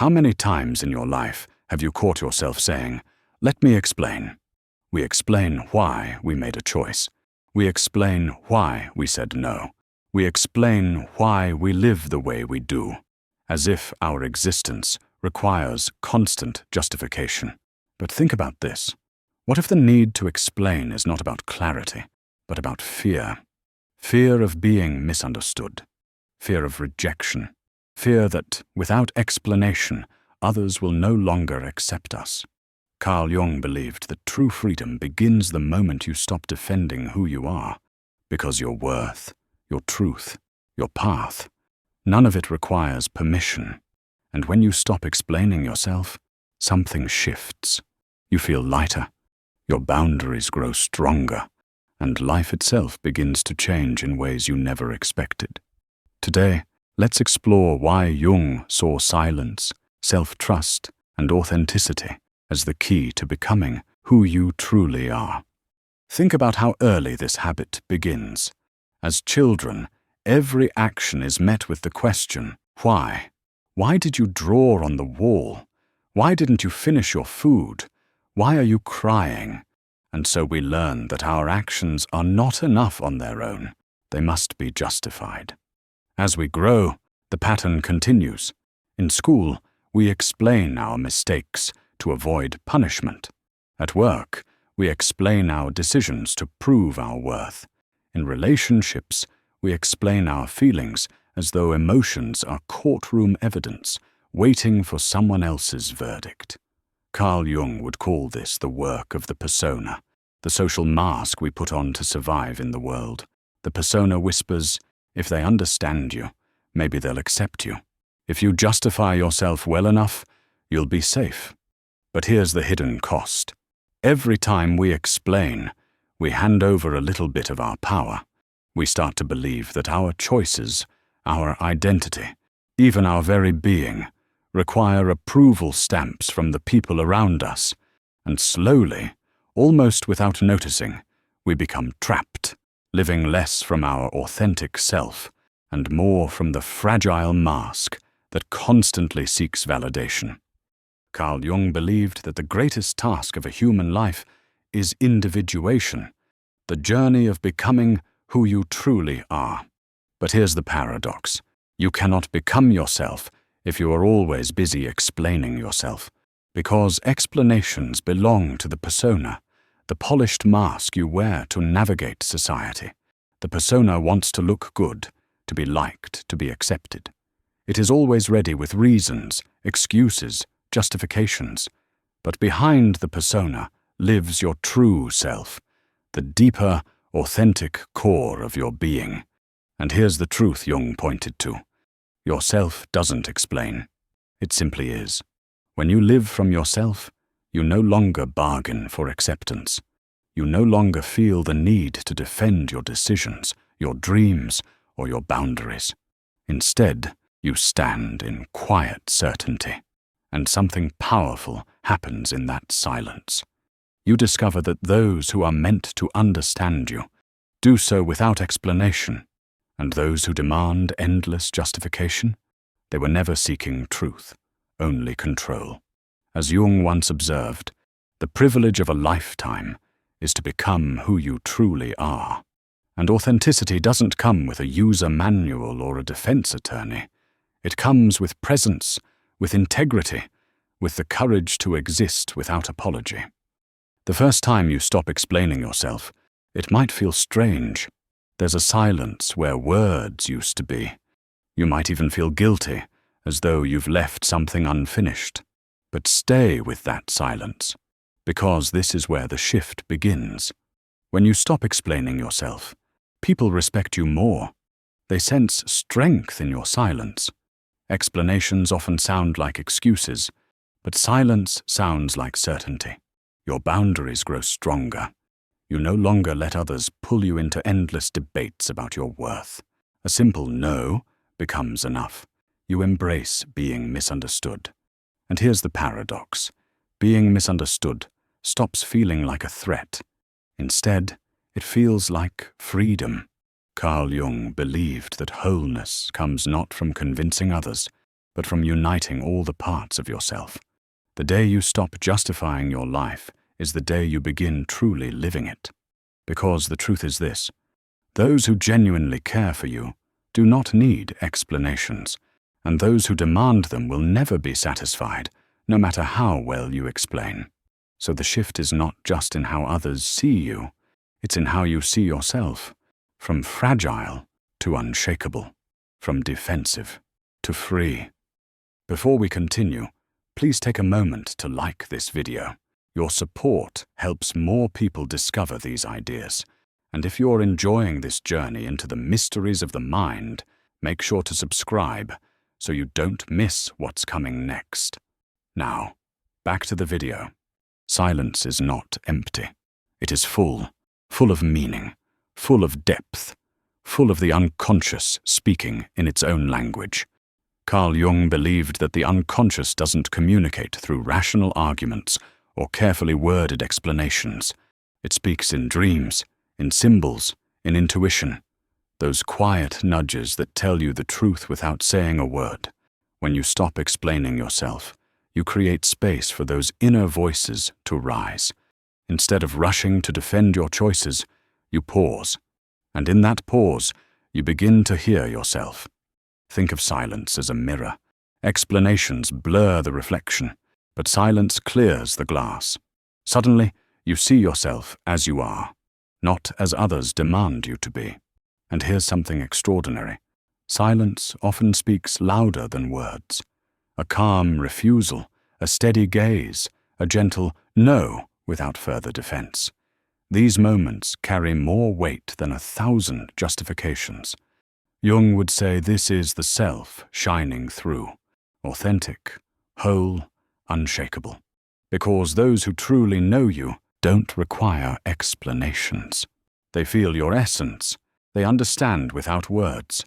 How many times in your life have you caught yourself saying, "Let me explain"? We explain why we made a choice. We explain why we said no. We explain why we live the way we do, as if our existence requires constant justification. But think about this. What if the need to explain is not about clarity, but about fear? Fear of being misunderstood. Fear of rejection. Fear that, without explanation, others will no longer accept us. Carl Jung believed that true freedom begins the moment you stop defending who you are, because your worth, your truth, your path, none of it requires permission. And when you stop explaining yourself, something shifts. You feel lighter, your boundaries grow stronger, and life itself begins to change in ways you never expected. Today, let's explore why Jung saw silence, self-trust, and authenticity as the key to becoming who you truly are. Think about how early this habit begins. As children, every action is met with the question, why? Why did you draw on the wall? Why didn't you finish your food? Why are you crying? And so we learn that our actions are not enough on their own. They must be justified. As we grow, the pattern continues. In school, we explain our mistakes to avoid punishment. At work, we explain our decisions to prove our worth. In relationships, we explain our feelings as though emotions are courtroom evidence, waiting for someone else's verdict. Carl Jung would call this the work of the persona, the social mask we put on to survive in the world. The persona whispers, if they understand you, maybe they'll accept you. If you justify yourself well enough, you'll be safe. But here's the hidden cost. Every time we explain, we hand over a little bit of our power. We start to believe that our choices, our identity, even our very being, require approval stamps from the people around us, and slowly, almost without noticing, we become trapped, living less from our authentic self and more from the fragile mask that constantly seeks validation. Carl Jung believed that the greatest task of a human life is individuation, the journey of becoming who you truly are. But here's the paradox. You cannot become yourself if you are always busy explaining yourself, because explanations belong to the persona, the polished mask you wear to navigate society. The persona wants to look good, to be liked, to be accepted. It is always ready with reasons, excuses, justifications. But behind the persona lives your true self, the deeper, authentic core of your being. And here's the truth Jung pointed to. Yourself doesn't explain. It simply is. When you live from yourself, you no longer bargain for acceptance. You no longer feel the need to defend your decisions, your dreams, or your boundaries. Instead, you stand in quiet certainty, and something powerful happens in that silence. You discover that those who are meant to understand you do so without explanation, and those who demand endless justification, they were never seeking truth, only control. As Jung once observed, the privilege of a lifetime is to become who you truly are. And authenticity doesn't come with a user manual or a defense attorney. It comes with presence, with integrity, with the courage to exist without apology. The first time you stop explaining yourself, it might feel strange. There's a silence where words used to be. You might even feel guilty, as though you've left something unfinished. But stay with that silence, because this is where the shift begins. When you stop explaining yourself, people respect you more. They sense strength in your silence. Explanations often sound like excuses, but silence sounds like certainty. Your boundaries grow stronger. You no longer let others pull you into endless debates about your worth. A simple no becomes enough. You embrace being misunderstood. And here's the paradox. Being misunderstood stops feeling like a threat. Instead, it feels like freedom. Carl Jung believed that wholeness comes not from convincing others, but from uniting all the parts of yourself. The day you stop justifying your life is the day you begin truly living it. Because the truth is this: those who genuinely care for you do not need explanations, and those who demand them will never be satisfied, no matter how well you explain. So the shift is not just in how others see you, it's in how you see yourself, from fragile to unshakable, from defensive to free. Before we continue, please take a moment to like this video. Your support helps more people discover these ideas. And if you're enjoying this journey into the mysteries of the mind, make sure to subscribe so you don't miss what's coming next. Now, back to the video. Silence is not empty. It is full of meaning, full of depth, full of the unconscious speaking in its own language. Carl Jung believed that the unconscious doesn't communicate through rational arguments or carefully worded explanations. It speaks in dreams, in symbols, in intuition, those quiet nudges that tell you the truth without saying a word. When you stop explaining yourself, you create space for those inner voices to rise. Instead of rushing to defend your choices, you pause. And in that pause, you begin to hear yourself. Think of silence as a mirror. Explanations blur the reflection, but silence clears the glass. Suddenly, you see yourself as you are, not as others demand you to be. And here's something extraordinary. Silence often speaks louder than words. A calm refusal, a steady gaze, a gentle no without further defense. These moments carry more weight than 1,000 justifications. Jung would say this is the self shining through, authentic, whole, unshakable. Because those who truly know you don't require explanations. They feel your essence, they understand without words.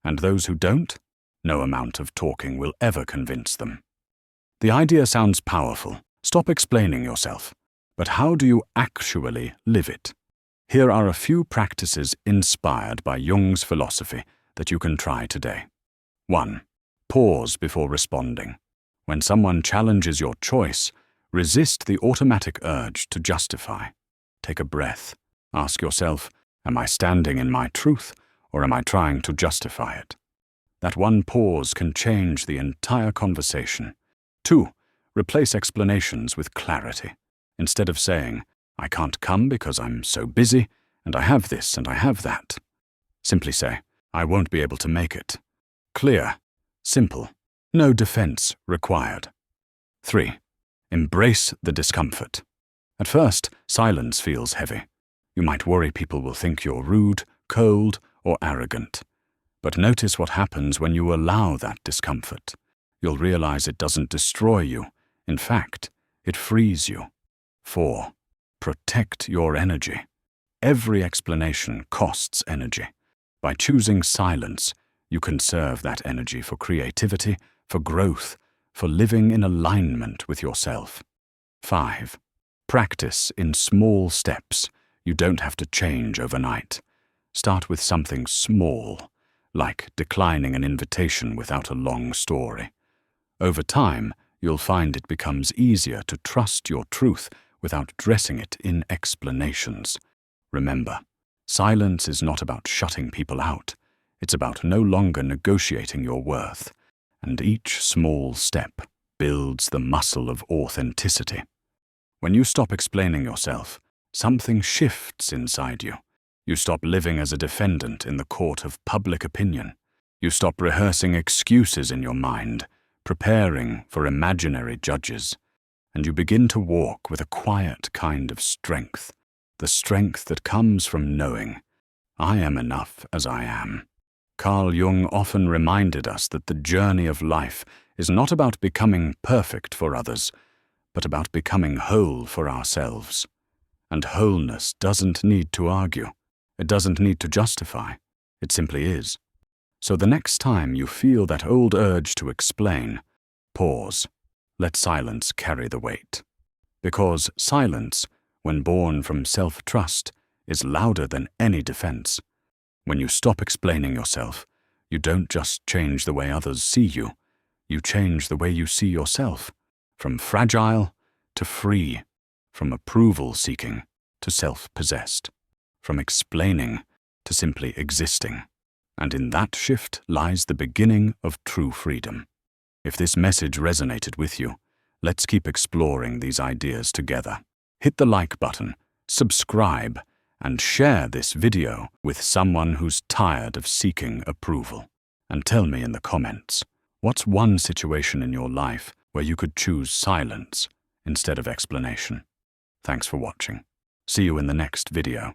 And those who don't, no amount of talking will ever convince them. The idea sounds powerful. Stop explaining yourself. But how do you actually live it? Here are a few practices inspired by Jung's philosophy that you can try today. 1. Pause before responding. When someone challenges your choice, resist the automatic urge to justify. Take a breath. Ask yourself, am I standing in my truth, or am I trying to justify it? That one pause can change the entire conversation. 2. Replace explanations with clarity. Instead of saying, I can't come because I'm so busy, and I have this and I have that. Simply say, I won't be able to make it. Clear, simple, no defense required. 3. Embrace the discomfort. At first, silence feels heavy. You might worry people will think you're rude, cold, or arrogant. But notice what happens when you allow that discomfort. You'll realize it doesn't destroy you. In fact, it frees you. 4. Protect your energy. Every explanation costs energy. By choosing silence, you conserve that energy for creativity, for growth, for living in alignment with yourself. 5. Practice in small steps. You don't have to change overnight. Start with something small, like declining an invitation without a long story. Over time, you'll find it becomes easier to trust your truth without dressing it in explanations. Remember, silence is not about shutting people out. It's about no longer negotiating your worth. And each small step builds the muscle of authenticity. When you stop explaining yourself, something shifts inside you. You stop living as a defendant in the court of public opinion. You stop rehearsing excuses in your mind, preparing for imaginary judges. And you begin to walk with a quiet kind of strength, the strength that comes from knowing, I am enough as I am. Carl Jung often reminded us that the journey of life is not about becoming perfect for others, but about becoming whole for ourselves. And wholeness doesn't need to argue. It doesn't need to justify. It simply is. So the next time you feel that old urge to explain, pause. Let silence carry the weight. Because silence, when born from self-trust, is louder than any defense. When you stop explaining yourself, you don't just change the way others see you. You change the way you see yourself, from fragile to free, from approval-seeking to self-possessed, from explaining to simply existing. And in that shift lies the beginning of true freedom. If this message resonated with you, let's keep exploring these ideas together. Hit the like button, subscribe, and share this video with someone who's tired of seeking approval. And tell me in the comments, what's one situation in your life where you could choose silence instead of explanation? Thanks for watching. See you in the next video.